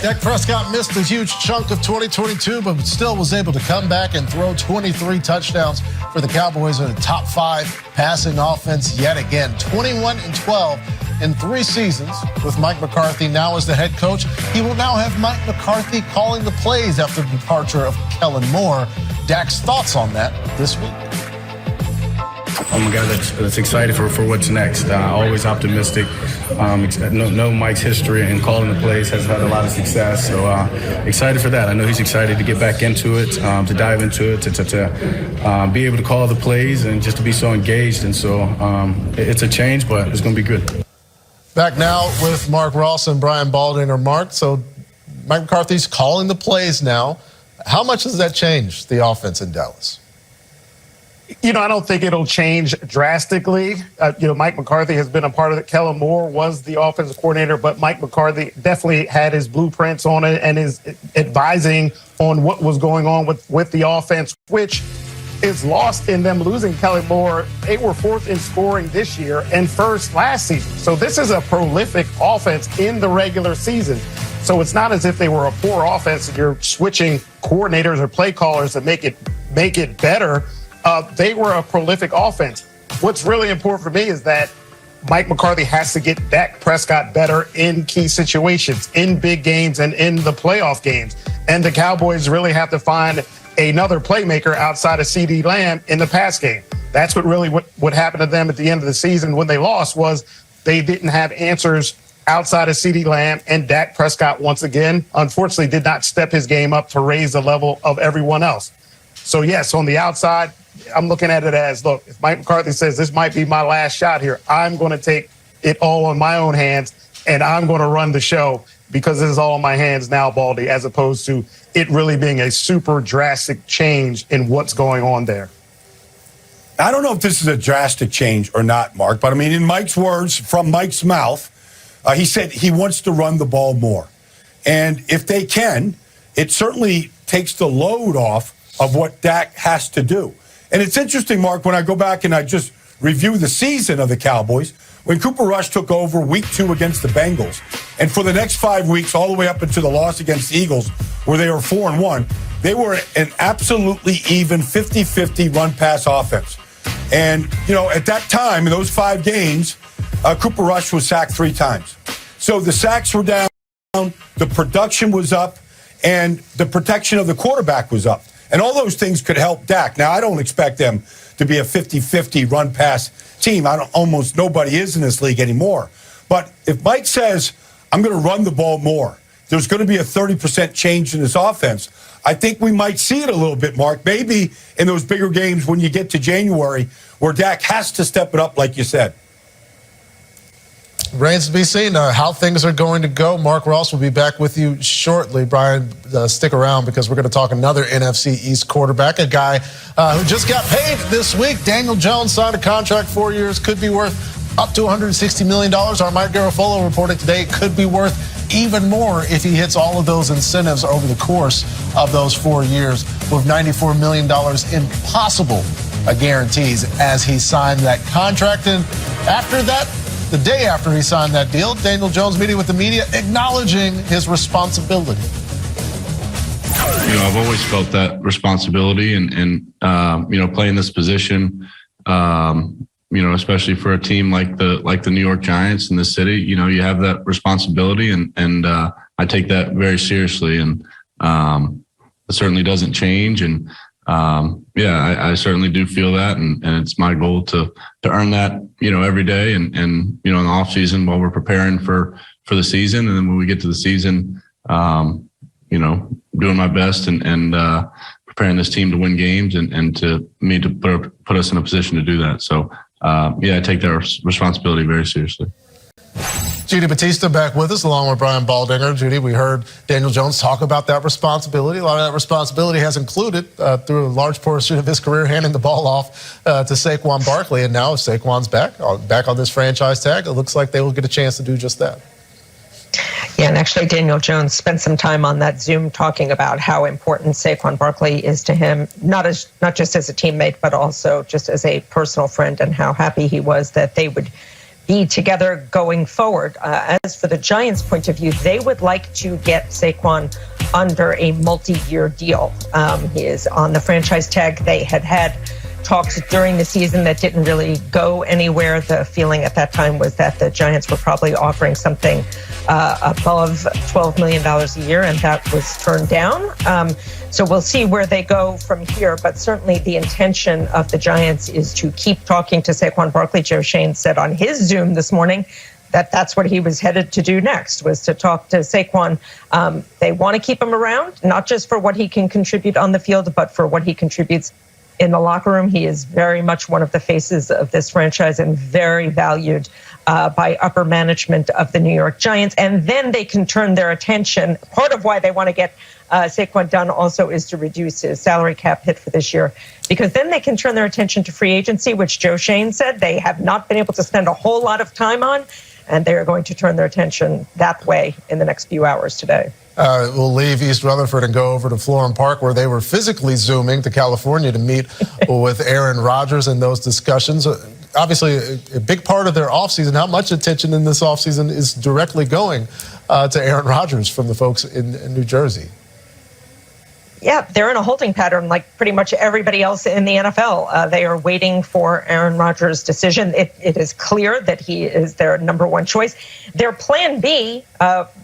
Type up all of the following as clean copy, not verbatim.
Dak Prescott missed a huge chunk of 2022, but still was able to come back and throw 23 touchdowns for the Cowboys in a top 5 passing offense yet again. 21-12 in 3 seasons with Mike McCarthy now as the head coach. He will now have Mike McCarthy calling the plays after the departure of Kellen Moore. Dak's thoughts on that this week. I'm a guy that's excited for what's next. Always optimistic. Know Mike's history and calling the plays, has had a lot of success. So excited for that. I know he's excited to get back into it, to dive into it, to be able to call the plays and just to be so engaged. And so it's a change, but it's going to be good. Back now with Mark Ross and Brian Baldinger. Mark, so Mike McCarthy's calling the plays now. How much does that change the offense in Dallas? I don't think it'll change drastically. Mike McCarthy has been a part of it. Kellen Moore was the offensive coordinator, but Mike McCarthy definitely had his blueprints on it and is advising on what was going on with the offense, which is lost in them losing Kellen Moore. They were 4th in scoring this year and 1st last season. So this is a prolific offense in the regular season. So it's not as if they were a poor offense and you're switching coordinators or play callers to make it better. They were a prolific offense. What's really important for me is that Mike McCarthy has to get Dak Prescott better in key situations, in big games and in the playoff games. And the Cowboys really have to find another playmaker outside of CeeDee Lamb in the pass game. That's what happened to them at the end of the season when they lost, was they didn't have answers outside of CeeDee Lamb, and Dak Prescott, once again, unfortunately did not step his game up to raise the level of everyone else. So, yes, on the outside, I'm looking at it as, look, if Mike McCarthy says this might be my last shot here, I'm going to take it all in my own hands, and I'm going to run the show because this is all in my hands now, Baldy, as opposed to it really being a super drastic change in what's going on there. I don't know if this is a drastic change or not, Mark, but I mean, in Mike's words, from Mike's mouth, he said he wants to run the ball more. And if they can, it certainly takes the load off of what Dak has to do. And it's interesting, Mark, when I go back and I just review the season of the Cowboys, when Cooper Rush took over week 2 against the Bengals, and for the next 5 weeks, all the way up into the loss against the Eagles, where they were 4-1, they were an absolutely even 50-50 run-pass offense. And, at that time, in those 5 games, Cooper Rush was sacked 3 times. So the sacks were down, the production was up, and the protection of the quarterback was up. And all those things could help Dak. Now, I don't expect them to be a 50-50 run-pass team. Almost nobody is in this league anymore. But if Mike says, I'm going to run the ball more, there's going to be a 30% change in this offense, I think we might see it a little bit, Mark. Maybe in those bigger games when you get to January where Dak has to step it up, like you said. Remains to be seen how things are going to go. Mark Ross will be back with you shortly. Brian, stick around because we're going to talk another NFC East quarterback, a guy who just got paid this week. Daniel Jones signed a contract, 4 years, could be worth up to $160 million. Our Mike Garafolo reporting today it could be worth even more if he hits all of those incentives over the course of those 4 years, with $94 million in possible guarantees as he signed that contract. And after that, the day after he signed that deal, Daniel Jones meeting with the media, acknowledging his responsibility. I've always felt that responsibility and playing this position, especially for a team like the New York Giants in the city, you have that responsibility and I take that very seriously, and it certainly doesn't change. And I certainly do feel that, and it's my goal to earn that, every day and in the off season while we're preparing for the season. And then when we get to the season, doing my best and preparing this team to win games and to put us in a position to do that. So, I take that responsibility very seriously. Judy Batista back with us along with Brian Baldinger. Judy, we heard Daniel Jones talk about that responsibility. A lot of that responsibility has included, through a large portion of his career, handing the ball off to Saquon Barkley. And now if Saquon's back on this franchise tag, it looks like they will get a chance to do just that. Yeah, and actually Daniel Jones spent some time on that Zoom talking about how important Saquon Barkley is to him, not just as a teammate, but also just as a personal friend, and how happy he was that they would be together going forward. As for the Giants' point of view, they would like to get Saquon under a multi-year deal. He is on the franchise tag. They had talks during the season that didn't really go anywhere. The feeling at that time was that the Giants were probably offering something above $12 million a year, and that was turned down. So we'll see where they go from here. But certainly the intention of the Giants is to keep talking to Saquon Barkley. Joe Schoen said on his Zoom this morning that that's what he was headed to do next, was to talk to Saquon. They want to keep him around, not just for what he can contribute on the field, but for what he contributes in the locker room. He is very much one of the faces of this franchise and very valued by upper management of the New York Giants. And then they can turn their attention. Part of why they want to get Saquon done also is to reduce his salary cap hit for this year, because then they can turn their attention to free agency, which Joe Schoen said they have not been able to spend a whole lot of time on. And they are going to turn their attention that way in the next few hours today. We'll leave East Rutherford and go over to Florham Park, where they were physically Zooming to California to meet with Aaron Rodgers in those discussions. Obviously, a big part of their offseason, how much attention in this offseason is directly going to Aaron Rodgers from the folks in New Jersey. Yeah, they're in a holding pattern like pretty much everybody else in the NFL. They are waiting for Aaron Rodgers' decision. It is clear that he is their number one choice. Their plan B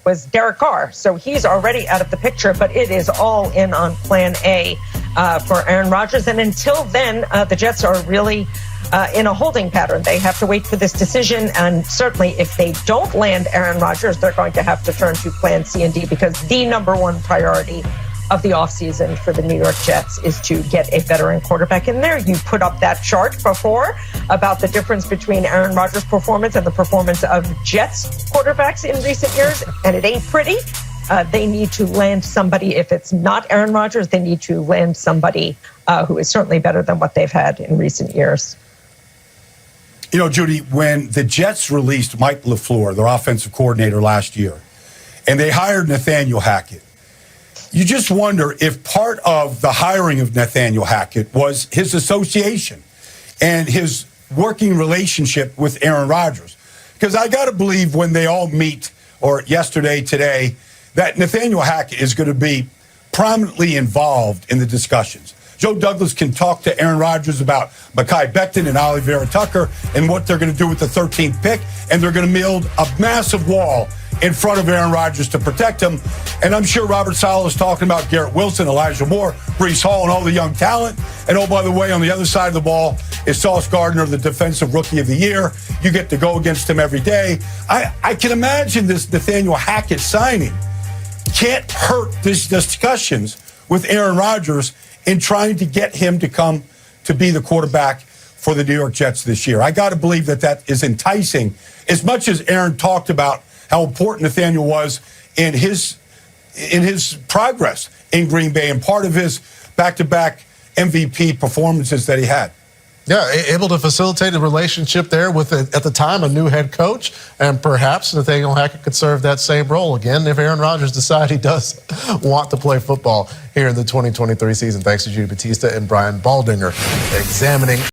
was Derek Carr, so he's already out of the picture, but it is all in on plan A for Aaron Rodgers. And until then, the Jets are really in a holding pattern. They have to wait for this decision, and certainly if they don't land Aaron Rodgers, they're going to have to turn to plan C and D, because the number one priority of the offseason for the New York Jets is to get a veteran quarterback in there. You put up that chart before about the difference between Aaron Rodgers' performance and the performance of Jets quarterbacks in recent years, and it ain't pretty. They need to land somebody. If it's not Aaron Rodgers, they need to land somebody who is certainly better than what they've had in recent years. You know, Judy, when the Jets released Mike LaFleur, their offensive coordinator last year, and they hired Nathaniel Hackett, you just wonder if part of the hiring of Nathaniel Hackett was his association and his working relationship with Aaron Rodgers. Because I got to believe when they all meet, or yesterday, today, that Nathaniel Hackett is going to be prominently involved in the discussions. Joe Douglas can talk to Aaron Rodgers about Mekhi Becton and Oliver Tucker and what they're going to do with the 13th pick, and they're going to build a massive wall in front of Aaron Rodgers to protect him. And I'm sure Robert Saleh is talking about Garrett Wilson, Elijah Moore, Breece Hall, and all the young talent. And oh, by the way, on the other side of the ball is Sauce Gardner, the Defensive Rookie of the Year. You get to go against him every day. I can imagine this Nathaniel Hackett signing can't hurt these discussions with Aaron Rodgers in trying to get him to come to be the quarterback for the New York Jets this year. I got to believe that that is enticing. As much as Aaron talked about how important Nathaniel was in his progress in Green Bay and part of his back-to-back MVP performances that he had. Yeah, able to facilitate a relationship there with, at the time, a new head coach, and perhaps Nathaniel Hackett could serve that same role again if Aaron Rodgers decides he does want to play football here in the 2023 season. Thanks to Judy Batista and Brian Baldinger examining